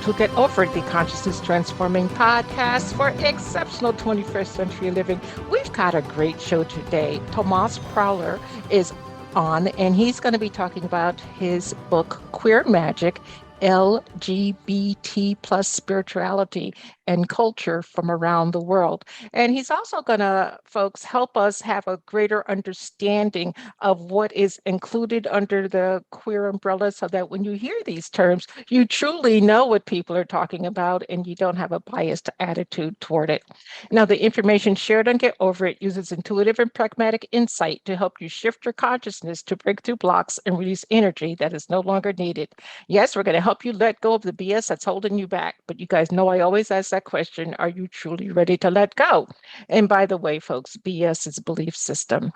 welcome to Get Over It, the consciousness transforming podcast for exceptional 21st century living. We've got a great show today. Tomás Prower is on, and he's going to be talking about his book, Queer Magic, LGBT plus spirituality and culture from around the world. And he's also going to, folks, help us have a greater understanding of what is included under the queer umbrella so that when you hear these terms, you truly know what people are talking about and you don't have a biased attitude toward it. Now, the information shared on Get Over It uses intuitive and pragmatic insight to help you shift your consciousness to break through blocks and release energy that is no longer needed. Yes, we're going to help you let go of the BS that's holding you back. But you guys know I always ask that question, are you truly ready to let go? And by the way, folks, BS is belief system.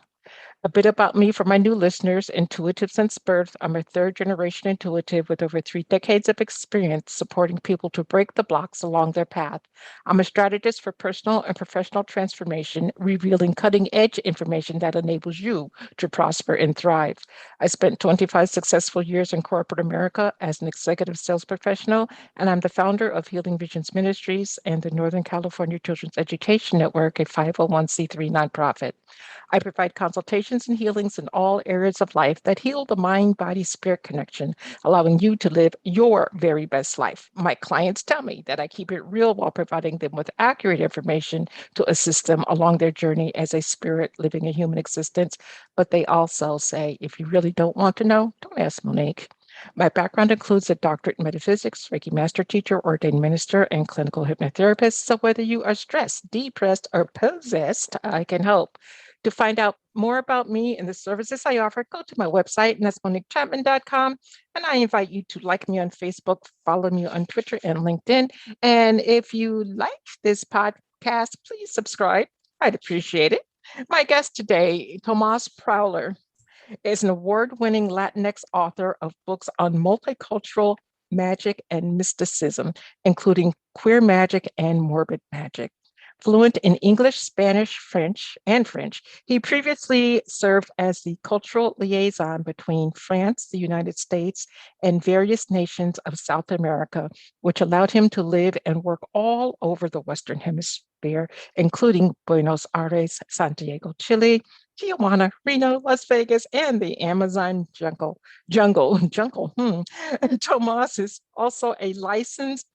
A bit about me for my new listeners, intuitive since birth. I'm a third generation intuitive with over 3 decades of experience supporting people to break the blocks along their path. I'm a strategist for personal and professional transformation, revealing cutting edge information that enables you to prosper and thrive. I spent 25 successful years in corporate America as an executive sales professional, and I'm the founder of Healing Visions Ministries and the Northern California Children's Education Network, a 501c3 nonprofit. I provide consultations and healings in all areas of life that heal the mind, body, spirit connection, allowing you to live your very best life. My clients tell me that I keep it real while providing them with accurate information to assist them along their journey as a spirit living a human existence. But they also say, if you really don't want to know, don't ask Monique. My background includes a doctorate in metaphysics, Reiki master teacher, ordained minister, and clinical hypnotherapist. So whether you are stressed, depressed, or possessed, I can help. To find out more about me and the services I offer, go to my website, and that's moniquechapman.com. And I invite you to like me on Facebook, follow me on Twitter and LinkedIn. And if you like this podcast, please subscribe. I'd appreciate it. My guest today, Tomás Prower, is an award-winning Latinx author of books on multicultural magic and mysticism, including queer magic and morbid magic. Fluent in English, Spanish, French, he previously served as the cultural liaison between France, the United States, and various nations of South America, which allowed him to live and work all over the Western Hemisphere, including Buenos Aires, Santiago, Chile, Tijuana, Reno, Las Vegas, and the Amazon jungle. Tomás is also a licensed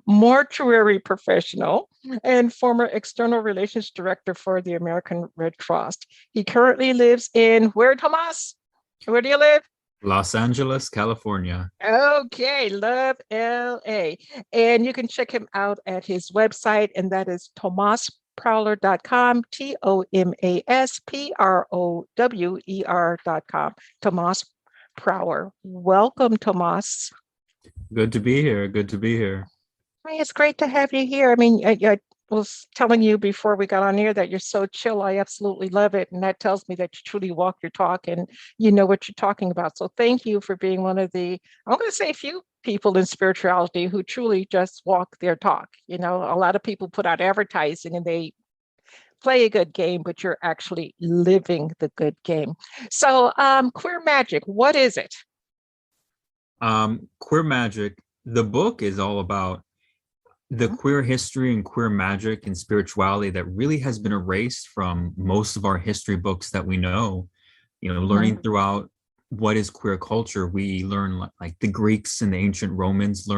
mortuary professional and former external relations director for the American Red Cross. He currently lives in where, Tomás? Where do you live? Los Angeles, California. Okay, love LA. And you can check him out at his website, and that is tomasprower.com, TOMASPROWER.com. Tomás Prower. Welcome, Tomás. Good to be here. Good to be here. It's great to have you here. I mean, I was telling you before we got on here that you're so chill. I absolutely love it. And that tells me that you truly walk your talk and you know what you're talking about. So thank you for being one of the, I'm going to say, few people in spirituality who truly just walk their talk. You know, a lot of people put out advertising and they play a good game, but you're actually living the good game. So queer magic, what is it? Queer magic, the book is all about the queer history and queer magic and spirituality that really has been erased from most of our history books that we know. You know, learning throughout what is queer culture, we learn like the Greeks and the ancient Romans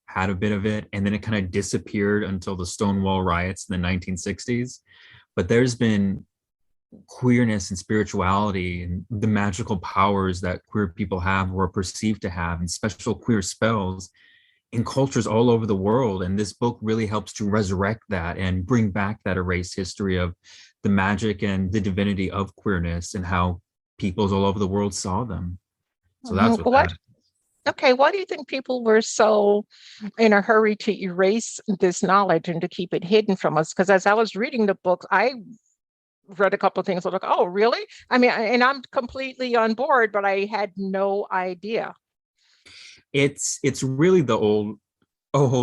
had a bit of it, and then it kind of disappeared until the Stonewall riots in the 1960s. But there's been queerness and spirituality and the magical powers that queer people have or are perceived to have, and special queer spells in cultures all over the world. And this book really helps to resurrect that and bring back that erased history of the magic and the divinity of queerness and how peoples all over the world saw them. So that's what that is. Okay, why do you think people were so in a hurry to erase this knowledge and to keep it hidden from us? Because as I was reading the book, I read a couple of things. I was like, oh, really? I mean, and I'm completely on board, but I had no idea. It's really the old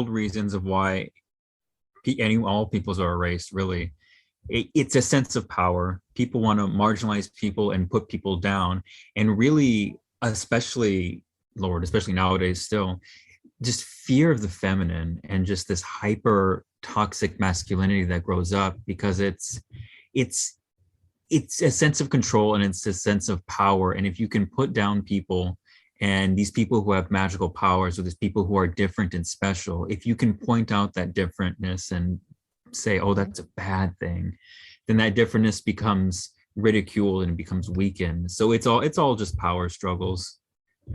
reasons of why all peoples are erased, really. It's a sense of power. People want to marginalize people and put people down. And really, especially nowadays still, just fear of the feminine and just this hyper toxic masculinity that grows up, because it's it's a sense of control and it's a sense of power. And if you can put down people, and these people who have magical powers, or these people who are different and special, if you can point out that differentness and say, oh, that's a bad thing, then that differentness becomes ridiculed and becomes weakened. So it's all just power struggles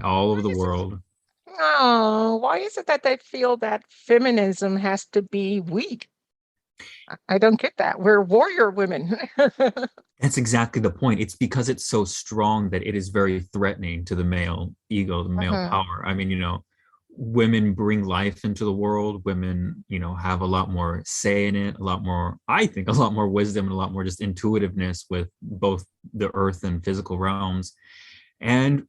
all over Why the is it, world. oh, why is it that they feel that feminism has to be weak? I don't get that. We're warrior women. That's exactly the point. It's because it's so strong that it is very threatening to the male ego, the male Uh-huh, power. I mean, women bring life into the world. Women, have a lot more say in it, a lot more, I think, a lot more wisdom and a lot more just intuitiveness with both the earth and physical realms. And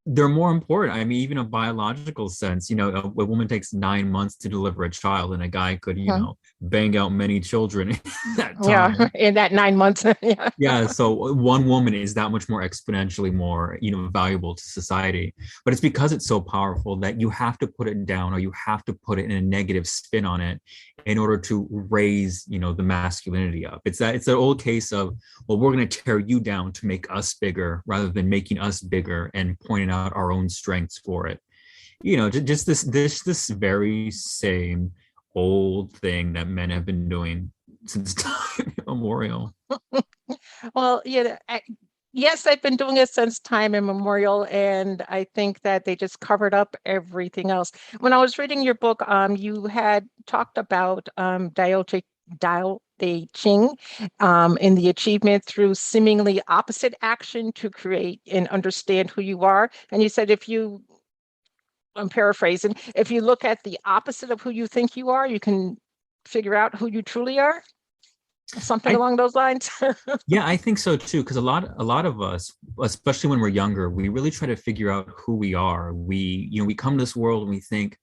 they're more important. I mean, even a biological sense, a woman takes 9 months to deliver a child, and a guy could, uh-huh. bang out many children in that Yeah, time. in that 9 months. Yeah. Yeah, so one woman is that much more exponentially more, valuable to society. But it's because it's so powerful that you have to put it down, or you have to put it in a negative spin on it in order to raise, the masculinity up. It's an old case of, well, we're going to tear you down to make us bigger, rather than making us bigger and pointing out our own strengths for it. Just this very same old thing that men have been doing since time immemorial. Well, yeah, yes, they've been doing it since time immemorial, and I think that they just covered up everything else. When I was reading your book, you had talked about Dao De Ching, in the achievement through seemingly opposite action to create and understand who you are. And you said if you, I'm paraphrasing, if you look at the opposite of who you think you are, you can figure out who you truly are. Something I along those lines. Yeah, I think so too. Because a lot of us, especially when we're younger, we really try to figure out who we are. We come to this world and we think,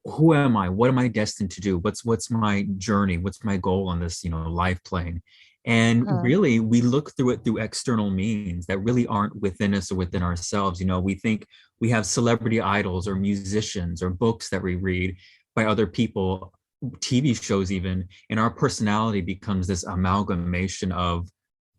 who am I? What am I destined to do? What's my journey? What's my goal on this, life plane? And Uh, really, we look through it through external means that really aren't within us or within ourselves. We think we have celebrity idols or musicians or books that we read by other people, TV shows even, and our personality becomes this amalgamation of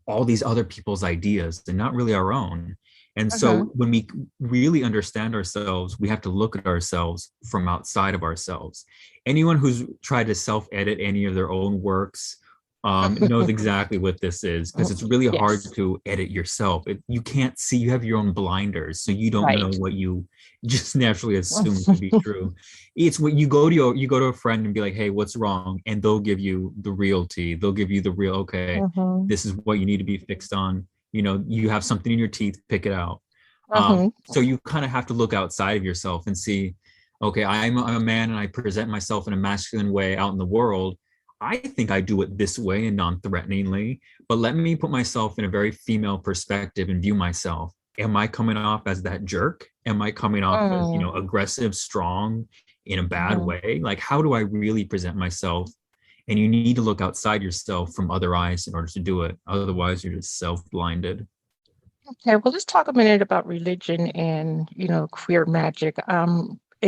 all these other people's ideas and not really our own. And uh-huh. so when we really understand ourselves, we have to look at ourselves from outside of ourselves. Anyone who's tried to self-edit any of their own works knows exactly what this is, because it's really hard Yes, to edit yourself. You can't see, you have your own blinders, so you don't know right. what you just naturally assume to be true. It's when you go to a friend and be like, hey, what's wrong? And they'll give you the realty. They'll give you the real, okay, Uh-huh. this is what you need to be fixed on. You have something in your teeth, pick it out. Uh-huh. So you kind of have to look outside of yourself and see, okay, I'm a man and I present myself in a masculine way out in the world. I think I do it this way and non-threateningly, but let me put myself in a very female perspective and view myself. Am I coming off as that jerk? Am I coming off as, Uh, aggressive, strong in a bad uh-huh. way? Like, how do I really present myself? And you need to look outside yourself from other eyes in order to do it. Otherwise, you're just self-blinded. Okay, well, let's talk a minute about religion and, queer magic.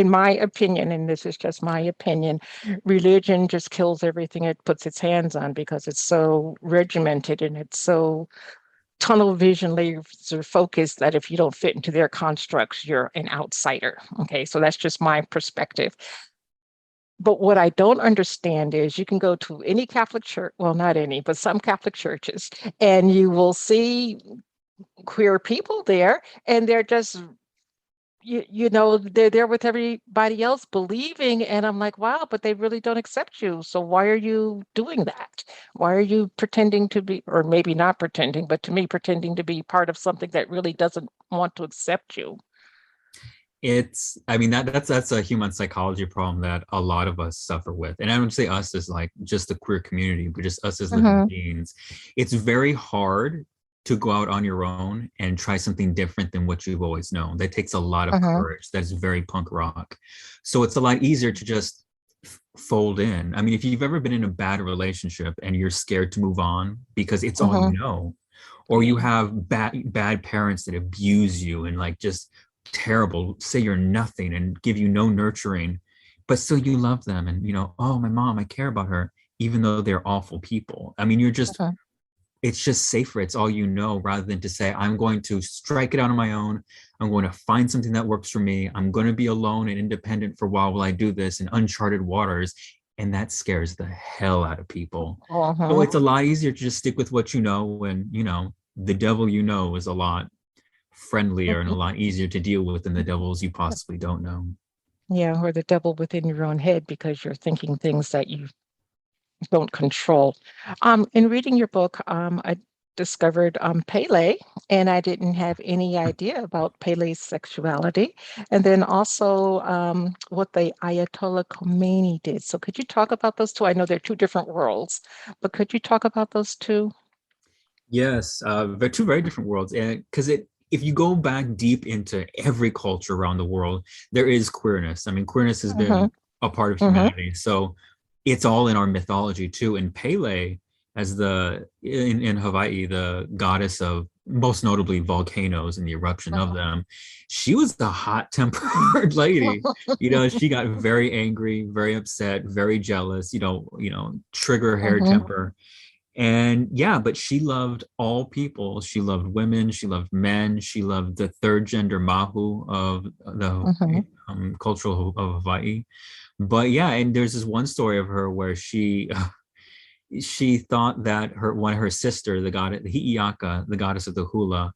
In my opinion, and this is just my opinion, religion just kills everything it puts its hands on because it's so regimented and it's so tunnel vision laser focused that if you don't fit into their constructs, you're an outsider. Okay, so that's just my perspective. But what I don't understand is you can go to any Catholic church, well, not any, but some Catholic churches, and you will see queer people there, and they're just, they're there with everybody else believing. And I'm like, wow, but they really don't accept you. So why are you doing that? Why are you pretending to be, or maybe not pretending, but to me, pretending to be part of something that really doesn't want to accept you? I mean, that's a human psychology problem that a lot of us suffer with. And I don't say us as like just the queer community, but just us as living Uh-huh, beings. It's very hard to go out on your own and try something different than what you've always known. That takes a lot of uh-huh, courage. That's very punk rock. So it's a lot easier to just fold in. I mean, if you've ever been in a bad relationship and you're scared to move on because it's all uh-huh. you know, or you have bad parents that abuse you and like just terrible, say you're nothing and give you no nurturing, but still you love them, and oh, my mom, I care about her, even though they're awful people. I mean, Mhm. it's just safer. It's all rather than to say, I'm going to strike it out on my own. I'm going to find something that works for me. I'm going to be alone and independent for a while I do this in uncharted waters. And that scares the hell out of people. So Mhm. it's a lot easier to just stick with what you know when, the devil is a lot friendlier and a lot easier to deal with than the devils you possibly don't know. Yeah, or the devil within your own head because you're thinking things that you don't control. In reading your book, I discovered Pele, and I didn't have any idea about Pele's sexuality. And then also what the Ayatollah Khomeini did. So could you talk about those two? I know they're two different worlds, but could you talk about those two? Yes, they're two very different worlds, and because if you go back deep into every culture around the world, there is queerness. I mean, queerness has Hmm. been a part of Hmm. humanity, so it's all in our mythology too. And Pele, as in Hawaii, the goddess of most notably volcanoes and the eruption of them, she was the hot-tempered lady. She got very angry, very upset, very jealous. Trigger hair Hmm. temper. And yeah, but she loved all people. She loved women. She loved men. She loved the third gender Mahu of the Hmm. cultural of Hawaii. But yeah, and there's this one story of her where she thought that her sister, the goddess, the Hi'iaka, the goddess of the hula,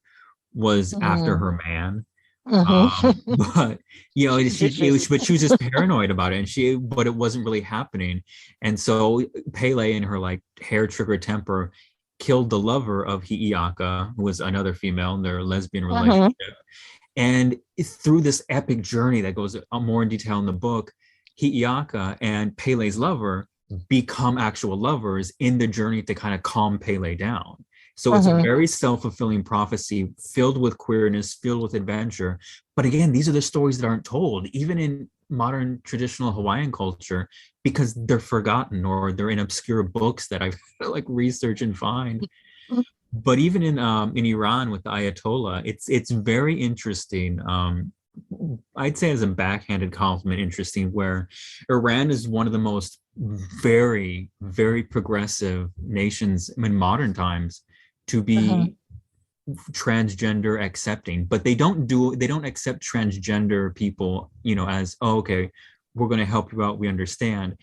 was after Hmm. her man. Hmm. But She's vicious. but she was just paranoid about it, and but it wasn't really happening. And so Pele, in her like hair trigger temper, killed the lover of Hi'iaka, who was another female in their lesbian Hmm. relationship. And through this epic journey that goes more in detail in the book, Hi'iaka and Pele's lover become actual lovers in the journey to kind of calm Pele down. So it's a Hmm. very self-fulfilling prophecy filled with queerness, filled with adventure. But again, these are the stories that aren't told, even in modern traditional Hawaiian culture, because they're forgotten or they're in obscure books that I like research and find. But even in Iran with the Ayatollah, it's very interesting. I'd say as a backhanded compliment, interesting, where Iran is one of the most very, very progressive nations in modern times to Hmm. be transgender accepting, but they don't accept transgender people, as, oh, okay, we're going to help you out, we understand.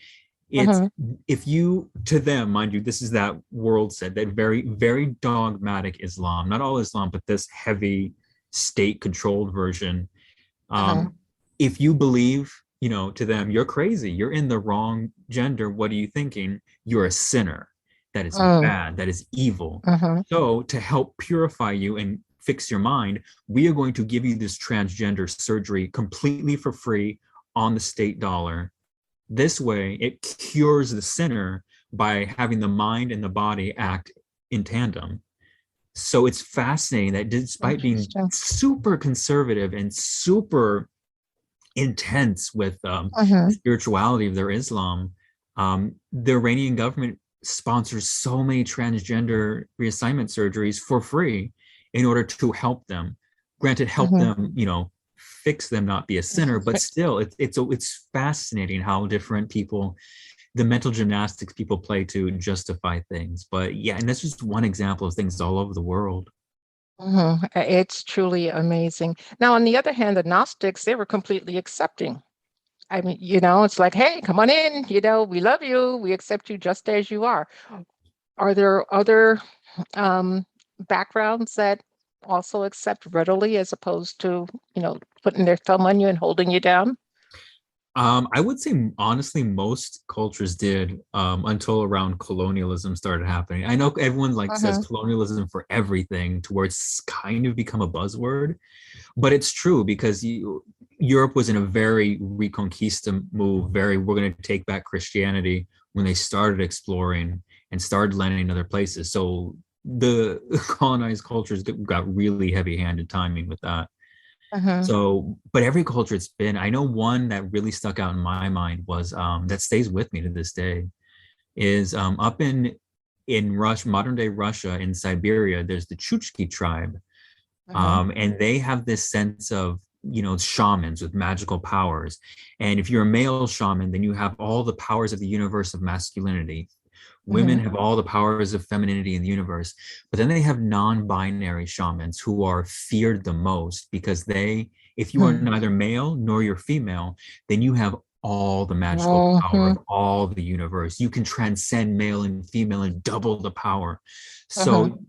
It's, Hmm. if you, to them, mind you, this is that world set, that very, very dogmatic Islam, not all Islam, but this heavy state controlled version. Hmm. um if you believe, to them, you're crazy, you're in the wrong gender, what are you thinking? You're a sinner, that is Hmm. bad, that is evil. Hmm. So to help purify you and fix your mind, we are going to give you this transgender surgery completely for free on the state dollar. This way it cures the sinner by having the mind and the body act in tandem. So it's fascinating that despite being Interesting. super conservative and super intense with the Hmm. spirituality of their Islam, the Iranian government sponsors so many transgender reassignment surgeries for free in order to help them. Granted, help Hmm. them, fix them, not be a sinner, but still, it's fascinating how different people, the mental gymnastics people play to justify things. But yeah, and that's just one example of things all over the world. It's truly amazing. Now, on the other hand, the Gnostics, they were completely accepting. I mean, it's like, hey, come on in, we love you, we accept you just as you are. Are there other um, backgrounds that also accept readily as opposed to, putting their thumb on you and holding you down? I would say honestly, most cultures did, until around colonialism started happening. I know everyone like says Hmm. colonialism for everything, to where it's kind of become a buzzword, but it's true because Europe was in a very Reconquista move. Very, we're going to take back Christianity, when they started exploring and started landing in other places. So the colonized cultures got really heavy-handed timing with that. Hmm. So, but every culture it's been, I know one that really stuck out in my mind was, that stays with me to this day, is up in Russia, modern day Russia, in Siberia, there's the Chukchi tribe. Hmm. And they have this sense of shamans with magical powers. And if you're a male shaman, then you have all the powers of the universe of masculinity. Women Mhm. have all the powers of femininity in the universe. But then they have non-binary shamans who are feared the most because if you are Mhm. neither male nor you're female, then you have all the magical power Mhm. of all the universe. You can transcend male and female and double the power. Mhm. So,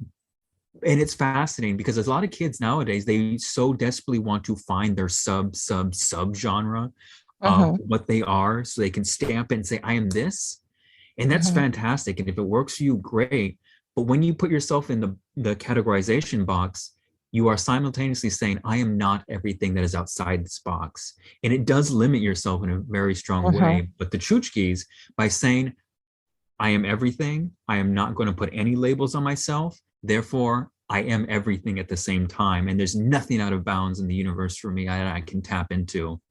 and it's fascinating because there's a lot of kids nowadays, they so desperately want to find their sub genre of Mhm. what they are so they can stamp it and say, I am this. And that's Mhm. fantastic. And if it works for you, great. But when you put yourself in the categorization box, you are simultaneously saying, I am not everything that is outside this box. And it does limit yourself in a very strong Mhm. way. But the Chukchis, by saying, I am everything, I am not going to put any labels on myself. Therefore, I am everything at the same time. And there's nothing out of bounds in the universe for me I can tap into.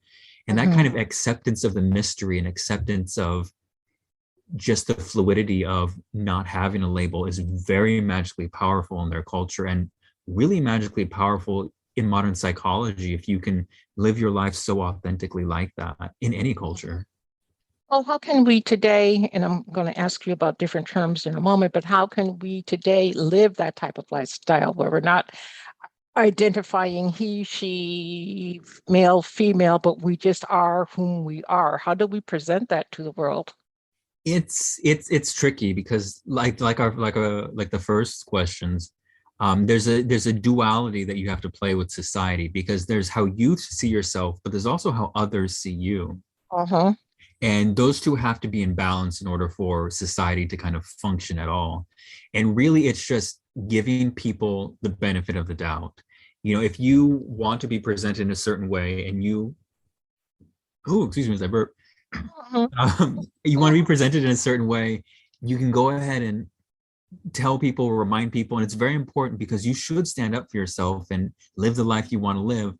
And that kind Mhm. of acceptance of the mystery and acceptance of just the fluidity of not having a label is very magically powerful in their culture and really magically powerful in modern psychology if you can live your life so authentically like that in any culture. Well, how can we today, and I'm going to ask you about different terms in a moment, but how can we today live that type of lifestyle where we're not identifying he, she, male, female, but we just are whom we are? How do we present that to the world? It's tricky because like the first questions, there's a duality that you have to play with society because there's how you see yourself, but there's also how others see you. Uh-huh. And those two have to be in balance in order for society to kind of function at all. And really, it's just giving people the benefit of the doubt. If you want to be presented in a certain way and excuse me as I burp, Uh-huh. you want to be presented in a certain way, you can go ahead and tell people, remind people. And it's very important because you should stand up for yourself and live the life you want to live.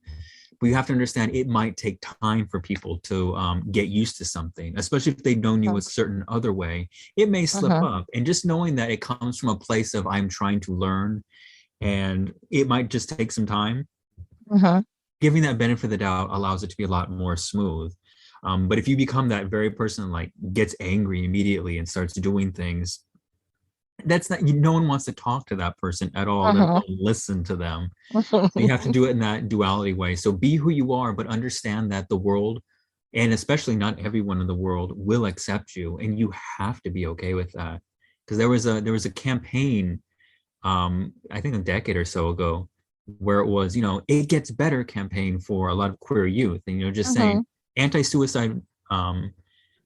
But you have to understand it might take time for people to get used to something, especially if they've known you a certain other way. It may slip Uh-huh. up. And just knowing that it comes from a place of I'm trying to learn and it might just take some time, Uh-huh. giving that benefit of the doubt allows it to be a lot more smooth. But if you become that very person like gets angry immediately and starts doing things, that's not, no one wants to talk to that person at all, let Uh-huh. alone listen to them. So you Uh-huh. have to do it in that duality way. So be who you are, but understand that the world, and especially not everyone in the world, will accept you, and you have to be okay with that. Because there was a campaign, I think a decade or so ago, where it was, it gets better campaign for a lot of queer youth, and just saying Uh-huh. anti-suicide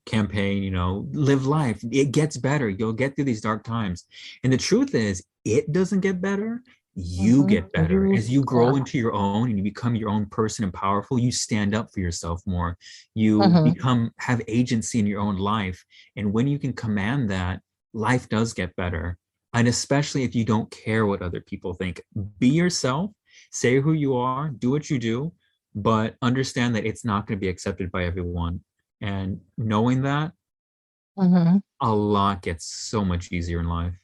campaign, live life, it gets better, you'll get through these dark times. And the truth is, it doesn't get better, you Uh-huh. get better You, as you yeah. grow into your own and you become your own person and powerful. You stand up for yourself more, you Uh-huh. have agency in your own life. And when you can command that, life does get better. And especially if you don't care what other people think, be yourself, say who you are, do what you do, but understand that it's not going to be accepted by everyone. And knowing that, Uh-huh. a lot gets so much easier in life.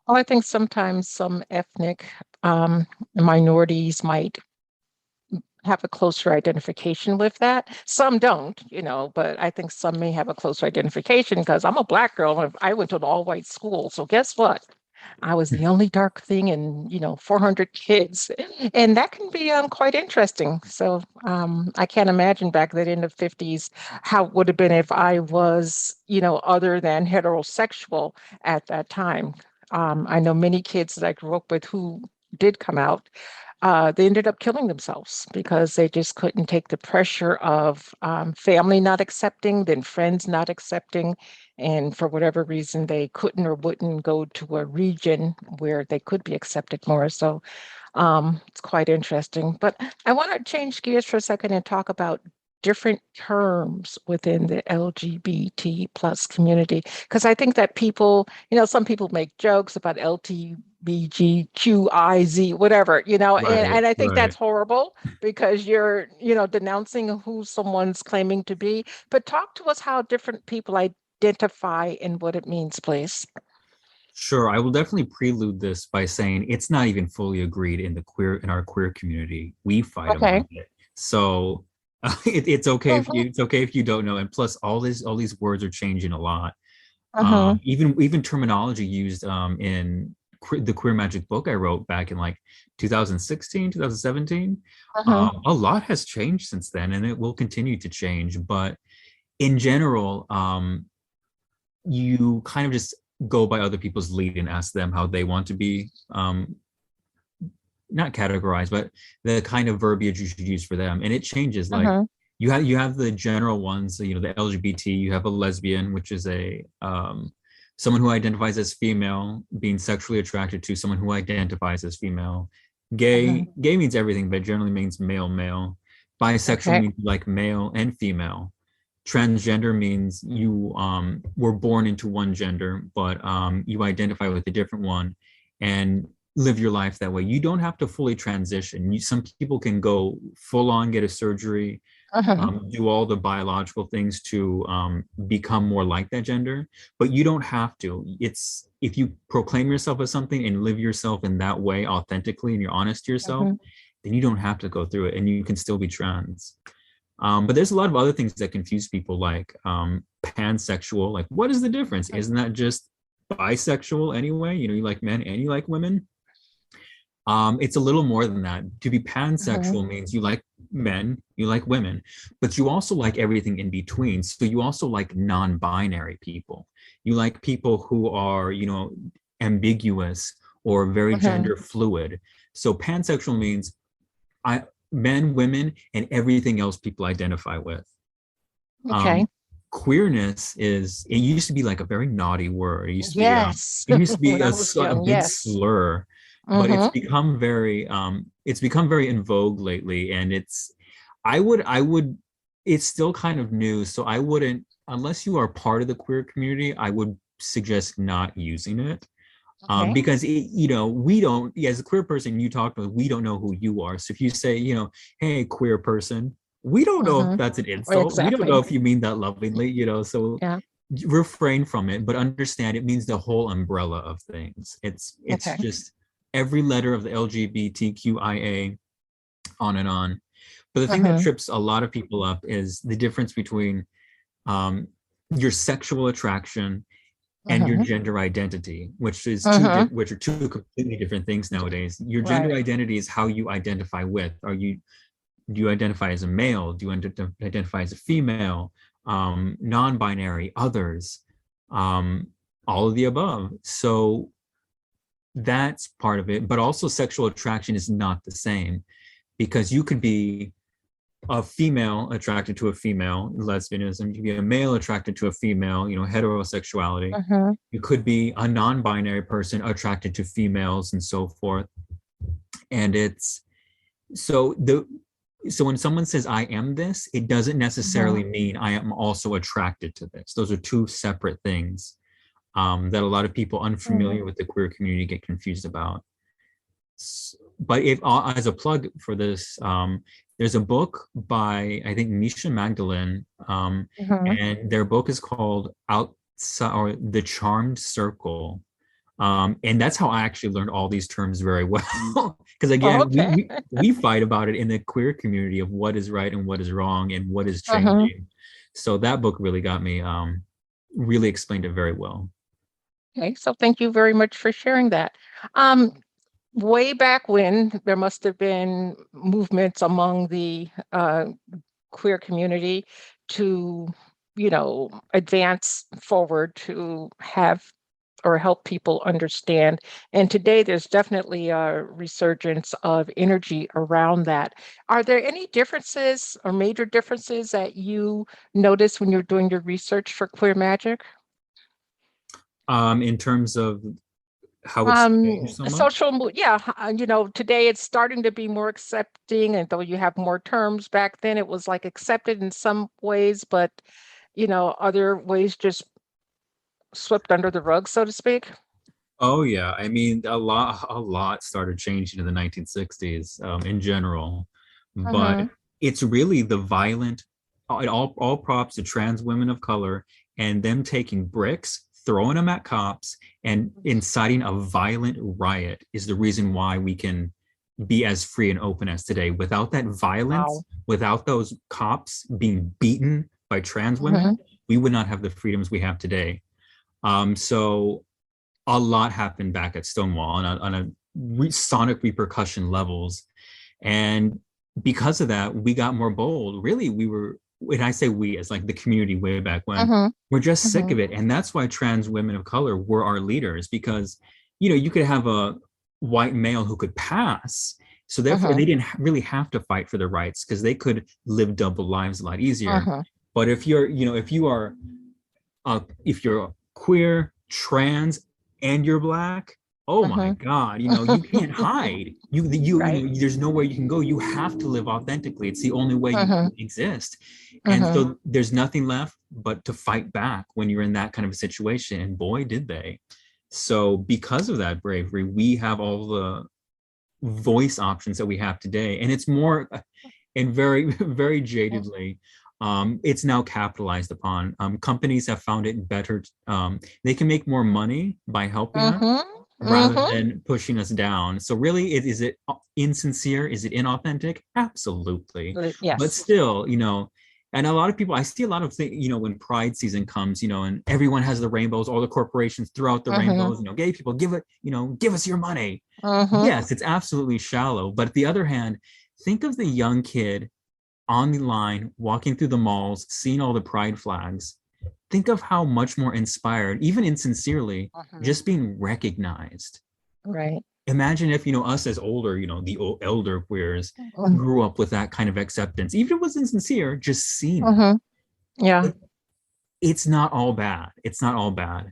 Well, I think sometimes some ethnic minorities might have a closer identification with that. Some don't, but I think some may have a closer identification because I'm a Black girl and I went to an all-white school. So guess what? I was the only dark thing in, 400 kids. And that can be quite interesting. So I can't imagine back then in the 50s how it would have been if I was, other than heterosexual at that time. I know many kids that I grew up with who did come out, they ended up killing themselves because they just couldn't take the pressure of family not accepting, then friends not accepting. And for whatever reason, they couldn't or wouldn't go to a region where they could be accepted more. So it's quite interesting. But I want to change gears for a second and talk about different terms within the LGBT plus community. Because I think that people, some people make jokes about LGBTQIZ, whatever, Right, and I think right. that's horrible because you're, denouncing who someone's claiming to be. But talk to us how different people identify and what it means, please. Sure, I will definitely prelude this by saying it's not even fully agreed in our queer community. We fight Okay. among it. So it's okay if you don't know. And plus, all these words are changing a lot. Uh-huh. Even terminology used in the queer magic book I wrote back in like 2016, 2017. Uh-huh. A lot has changed since then, and it will continue to change. But in general, you kind of just go by other people's lead and ask them how they want to be not categorized, but the kind of verbiage you should use for them. And it changes. Like Uh-huh. you have the general ones, you know, the LGBT, you have a lesbian, which is a someone who identifies as female being sexually attracted to someone who identifies as female. Uh-huh. Gay means everything, but generally means male. Bisexual Okay. means like male and female. Transgender means you were born into one gender, but you identify with a different one and live your life that way. You don't have to fully transition. Some people can go full on, get a surgery, Uh-huh. do all the biological things to become more like that gender, but you don't have to. It's if you proclaim yourself as something and live yourself in that way authentically and you're honest to yourself, Uh-huh. then you don't have to go through it and you can still be trans. But there's a lot of other things that confuse people, like pansexual. Like, what is the difference? Isn't that just bisexual anyway? You know, you like men and you like women. It's a little more than that. To be Uh-huh. pansexual means you like men, you like women, but you also like everything in between. So you also like non-binary people. You like people who are, you know, ambiguous or very Uh-huh. gender fluid. So pansexual means I men, women, and everything else people identify with. Okay. Um, Queerness is it used to be like a very naughty word. Yes. It used to be When I was a young, big yes. slur, but Uh-huh. it's become very in vogue lately, and I would it's still kind of new, so I wouldn't, unless you are part of the queer community, I would suggest not using it. Okay. Because you know, we don't, as a queer person you talk to, we don't know who you are. So if you say, you know, hey, queer person, we don't know if Uh-huh. that's an insult. We don't know Exactly. if you mean that lovingly, you know. So Yeah. refrain from it, but understand it means the whole umbrella of things. It's Okay. just every letter of the LGBTQIA, on and on. But the thing that Uh-huh. trips a lot of people up is the difference between um, your sexual attraction and your Uh-huh. gender identity, Uh-huh. which are two completely different things nowadays. Your gender Right. identity is how you identify with. Do you identify as a male? Do you identify as a female? Non-binary, others, um, all of the above. So that's part of it. But also, sexual attraction is not the same, because you could be a female attracted to a female, lesbianism. You could be a male attracted to a female, you know, heterosexuality. Uh-huh. You could be a non-binary person attracted to females and so forth. And it's so the so when someone says I am this, it doesn't Uh-huh. necessarily mean I am also attracted to this. Those are two separate things that a lot of people Uh-huh. unfamiliar with the queer community get confused about. But if as a plug for this, there's a book by I think Misha Magdalene, Uh-huh. and their book is called Outside or The Charmed Circle. And that's how I actually learned all these terms very well. Because Oh, again, okay. we fight about it in the queer community of what is right and what is wrong and what is Uh-huh. changing. So that book really got me, really explained it very well. Okay. So thank you very much for sharing that. Um, Way back when, there must have been movements among the queer community to, advance forward to have or help people understand. And today there's definitely a resurgence of energy around that. Are there any differences or major differences that you notice when you're doing your research for queer magic? In terms of how it's changed so much. Yeah, today it's starting to be more accepting, and though you have more terms, back then it was like accepted in some ways, but other ways just swept under the rug, so to speak. Oh yeah, I mean a lot started changing in the 1960s, in general, but Mm-hmm. it's really the violent. All props to trans women of color and them taking bricks, throwing them at cops, and inciting a violent riot is the reason why we can be as free and open as today. Without that violence, Wow. without those cops being beaten by trans women, Mm-hmm. we would not have the freedoms we have today. So a lot happened back at Stonewall on a sonic repercussion levels. And because of that, we got more bold. Really, we were, when I say we, as like the community way back when, Mm-hmm. we're just sick Mm-hmm. of it. And that's why trans women of color were our leaders, because, you know, you could have a white male who could pass. So therefore, Mm-hmm. they didn't really have to fight for their rights because they could live double lives a lot easier. Mm-hmm. But if you're, you know, if you're queer, trans, and you're black, oh my Mm-hmm. God, you know, you can't hide. You Right. know, there's nowhere you can go. You have to live authentically. It's the only way you Mm-hmm. can exist. And Mm-hmm. so there's nothing left but to fight back when you're in that kind of a situation. And boy, did they. So because of that bravery, we have all the voice options that we have today. And it's more, and very, very jadedly, it's now capitalized upon. Companies have found it better. They can make more money by helping us Mm-hmm. rather Mm-hmm. than pushing us down. So really, is it insincere? Is it inauthentic? Absolutely. But Yes. still, you know, and a lot of people, I see a lot of things, you know, when Pride season comes, you know, and everyone has the rainbows, all the corporations throw out the Mm-hmm. rainbows, you know, gay people, give it, you know, give us your money. Mm-hmm. Yes, it's absolutely shallow. But the other hand, think of the young kid on the line, walking through the malls, seeing all the pride flags. Think of how much more inspired, even insincerely, Mm-hmm. just being recognized. Right. Imagine if, you know, us as older, you know, the elder queers grew up with that kind of acceptance, even if it was insincere, just seeing that. Mm-hmm. Yeah. It's not all bad. It's not all bad.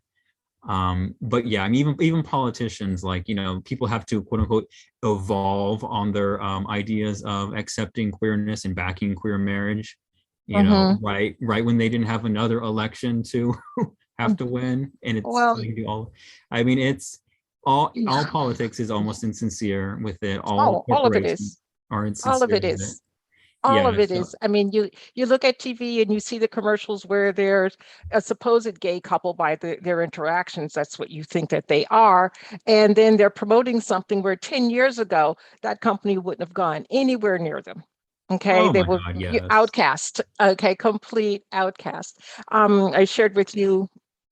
But yeah, I mean, even politicians, like, you know, people have to quote unquote evolve on their ideas of accepting queerness and backing queer marriage, you know, Mm-hmm. right when they didn't have another election to have to win. And it's Well, like all, I mean, it's all yeah. politics is almost insincere with it. All Oh, all of it corporations is. are All of insincere it with it. is. All of Yeah, it so is. I mean, you look at TV and you see the commercials where there's a supposed gay couple by their interactions. That's what you think that they are. And then they're promoting something where 10 years ago, that company wouldn't have gone anywhere near them. Okay, oh they my were God, yes. outcast. Okay, complete outcast. I shared with you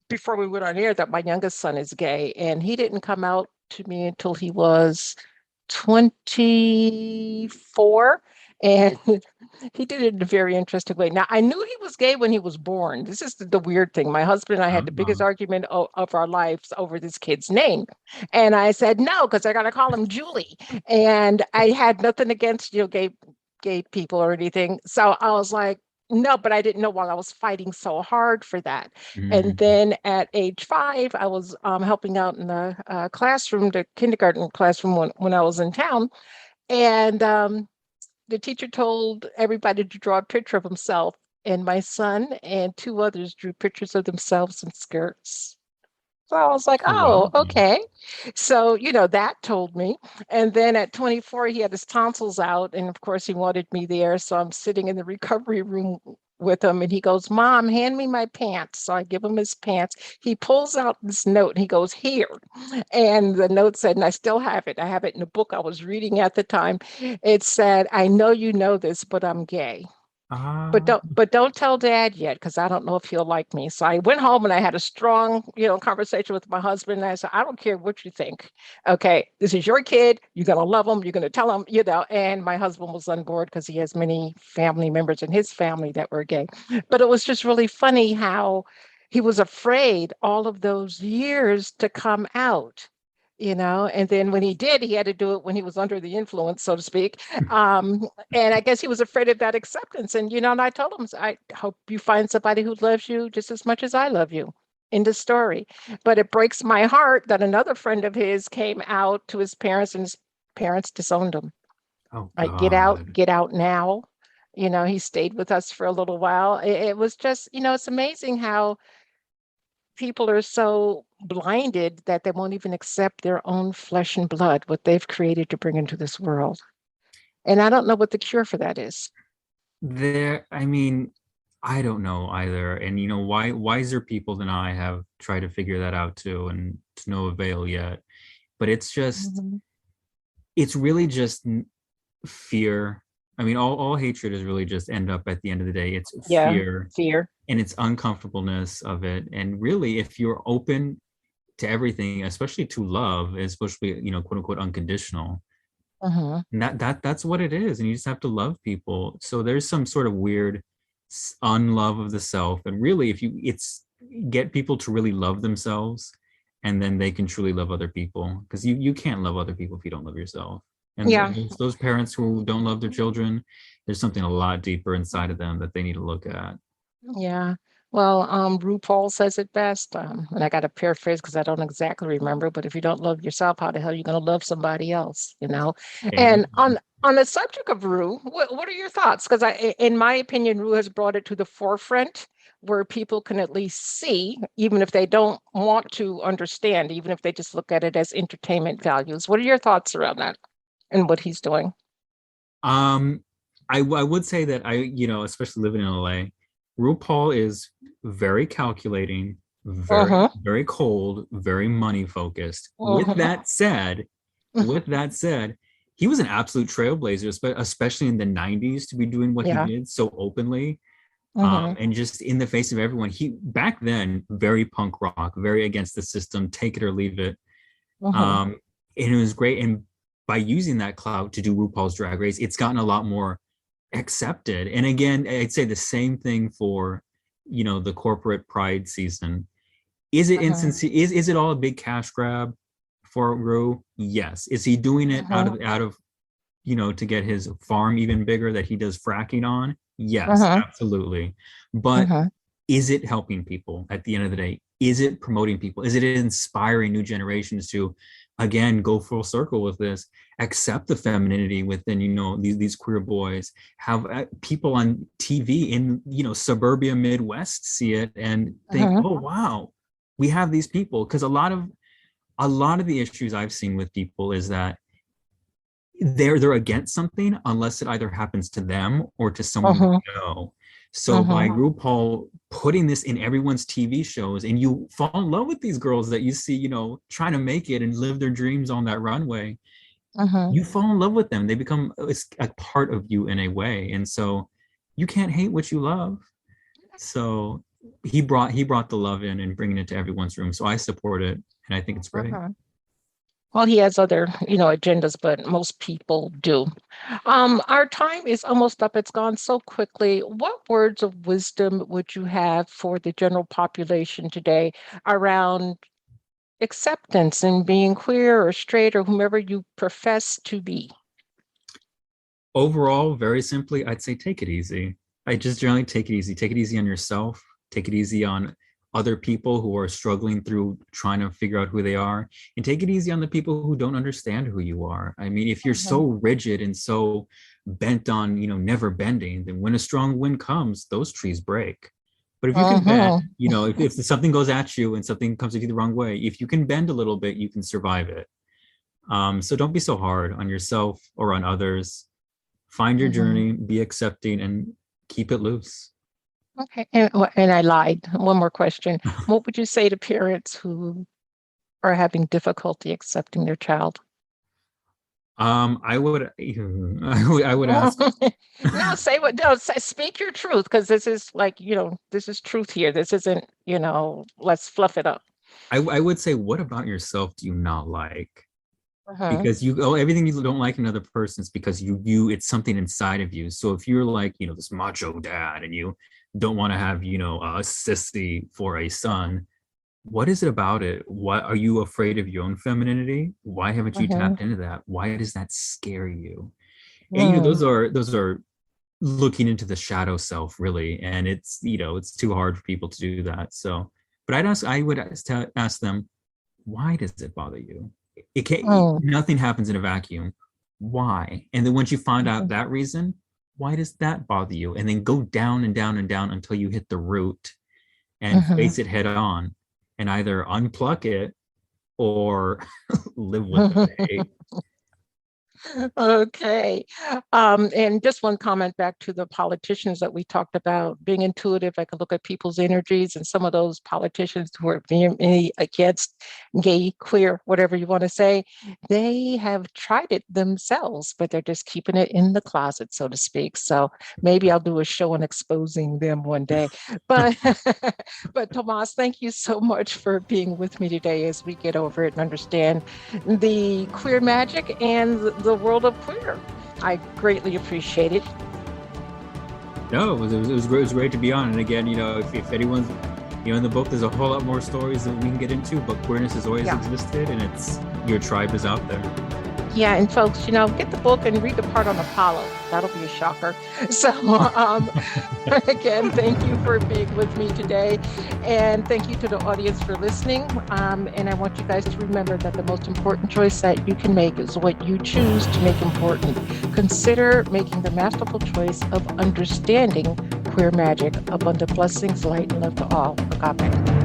before we went on air that my youngest son is gay, and he didn't come out to me until he was 24. And he did it in a very interesting way. Now, I knew he was gay when he was born. This is the weird thing. My husband and I had the biggest argument of our lives over this kid's name. And I said, no, because I got to call him Julie. And I had nothing against, gay people or anything. So I was like, no, but I didn't know why I was fighting so hard for that. And Mhm. then at age 5, I was helping out in the classroom, the kindergarten classroom when I was in town. And the teacher told everybody to draw a picture of himself. And my son and 2 others drew pictures of themselves in skirts. So I was like, Oh, oh, wow. okay. So, that told me. And then at 24, he had his tonsils out. And of course, he wanted me there. So I'm sitting in the recovery room with him. And he goes, Mom, hand me my pants. So I give him his pants. He pulls out this note and he goes, Here. And the note said, and I still have it. I have it in a book I was reading at the time. It said, I know you know this, but I'm gay. But Ah, don't tell dad yet because I don't know if he'll like me. So I went home and I had a strong, conversation with my husband. And I said, I don't care what you think. Okay, this is your kid. You're gonna love him. You're gonna tell him, And my husband was on board because he has many family members in his family that were gay. But it was just really funny how he was afraid all of those years to come out. And then when he did, he had to do it when he was under the influence, so to speak. And I guess he was afraid of that acceptance. And I told him, I hope you find somebody who loves you just as much as I love you in the story. But it breaks my heart that another friend of his came out to his parents and his parents disowned him. oh Like, God. get out now. He stayed with us for a little while. It was just, it's amazing how people are so blinded that they won't even accept their own flesh and blood, what they've created to bring into this world. And I don't know what the cure for that is. I mean, I don't know either. And you know, why wiser people than I have tried to figure that out too, and to no avail yet. But it's just Mhm. it's really just fear. I mean, all hatred is really just end up at the end of the day. It's Yeah, fear fear. and it's uncomfortableness of it. And really, if you're open to everything, especially to love, especially, quote unquote, unconditional, Uh-huh. and that's what it is. And you just have to love people. So there's some sort of weird unlove of the self. And really, if you it's get people to really love themselves, and then they can truly love other people. Because you can't love other people if you don't love yourself. And Yeah. those parents who don't love their children, there's something a lot deeper inside of them that they need to look at. Yeah. Well, RuPaul says it best, and I got to paraphrase because I don't exactly remember. But if you don't love yourself, how the hell are you going to love somebody else? You know. And Amen. on the subject of Ru, what are your thoughts? Because in my opinion, Ru has brought it to the forefront where people can at least see, even if they don't want to understand, even if they just look at it as entertainment values. What are your thoughts around that and what he's doing? Um, I would say that especially living in LA, RuPaul is very calculating, very, Uh-huh. very cold, very money focused. Uh-huh. With that said, he was an absolute trailblazer, especially in the 90s to be doing what he Yeah. did so openly. Uh-huh. And just in the face of everyone. He back then, very punk rock, very against the system, take it or leave it. Uh-huh. Um, and it was great. And by using that clout to do RuPaul's Drag Race, it's gotten a lot more accepted. And again, I'd say the same thing for, the corporate pride season. Is it Uh-huh. insincere? Is it all a big cash grab for Ru? Yes. Is he doing it Uh-huh. out of to get his farm even bigger that he does fracking on? Yes, Uh-huh. absolutely. But Uh-huh. is it helping people at the end of the day? Is it promoting people? Is it inspiring new generations to, again, go full circle with this, accept the femininity within, these queer boys, have people on TV in, suburbia Midwest see it and think, Uh-huh. oh, wow, we have these people. Because a lot of the issues I've seen with people is that they're against something unless it either happens to them or to someone they Uh-huh. know. So by Uh-huh. RuPaul putting this in everyone's TV shows, and you fall in love with these girls that you see, trying to make it and live their dreams on that runway, Uh-huh. you fall in love with them. They become it's a part of you in a way, and so you can't hate what you love. So he brought the love in and bringing it to everyone's room. So I support it, and I think it's great. Uh-huh. Well, he has other, agendas, but most people do. Our time is almost up. It's gone so quickly. What words of wisdom would you have for the general population today around acceptance and being queer or straight or whomever you profess to be? Overall, very simply, I'd say take it easy. I just generally take it easy. Take it easy on yourself. Take it easy on other people who are struggling through trying to figure out who they are. And take it easy on the people who don't understand who you are. I mean, if you're Mhm. so rigid and so bent on, never bending, then when a strong wind comes, those trees break. But if you can bend, Uh-huh. if something goes at you and something comes at you the wrong way, if you can bend a little bit, you can survive it. So don't be so hard on yourself or on others. Find your Mhm. journey, be accepting, and keep it loose. Okay. And I lied. One more question. What would you say to parents who are having difficulty accepting their child? I would, I would ask. No, say what, no, speak your truth, because this is like, this is truth here. This isn't, let's fluff it up. I would say, what about yourself do you not like? Uh-huh. Because everything you don't like in another person is because it's something inside of you. So if you're like, this macho dad and you don't want to have, a sissy for a son, what is it about it? What are you afraid of your own femininity? Why haven't you Uh-huh. tapped into that? Why does that scare you? And Mm. those are looking into the shadow self really, and it's too hard for people to do that. So, but I would ask them, why does it bother you? It can't. Mm. Nothing happens in a vacuum. Why? And then once you find out Mhm. that reason, why does that bother you? And then go down and down and down until you hit the root and Mhm. face it head on, and either unpluck it or live with Mhm. it. Okay. And just one comment back to the politicians that we talked about being intuitive. I could look at people's energies, and some of those politicians who are being against gay, queer, whatever you want to say, they have tried it themselves, but they're just keeping it in the closet, so to speak. So maybe I'll do a show on exposing them one day. But but Tomas, thank you so much for being with me today as we get over it and understand the queer magic and the world of queer. I greatly appreciate it. No, it was great to be on. And again, if anyone's, in the book, there's a whole lot more stories that we can get into, but queerness has always existed, and your tribe is out there. Yeah, and folks, get the book and read the part on Apollo. That'll be a shocker. So, again, thank you for being with me today. And thank you to the audience for listening. And I want you guys to remember that the most important choice that you can make is what you choose to make important. Consider making the masterful choice of understanding queer magic. Abundant blessings, light, and love to all. Agape.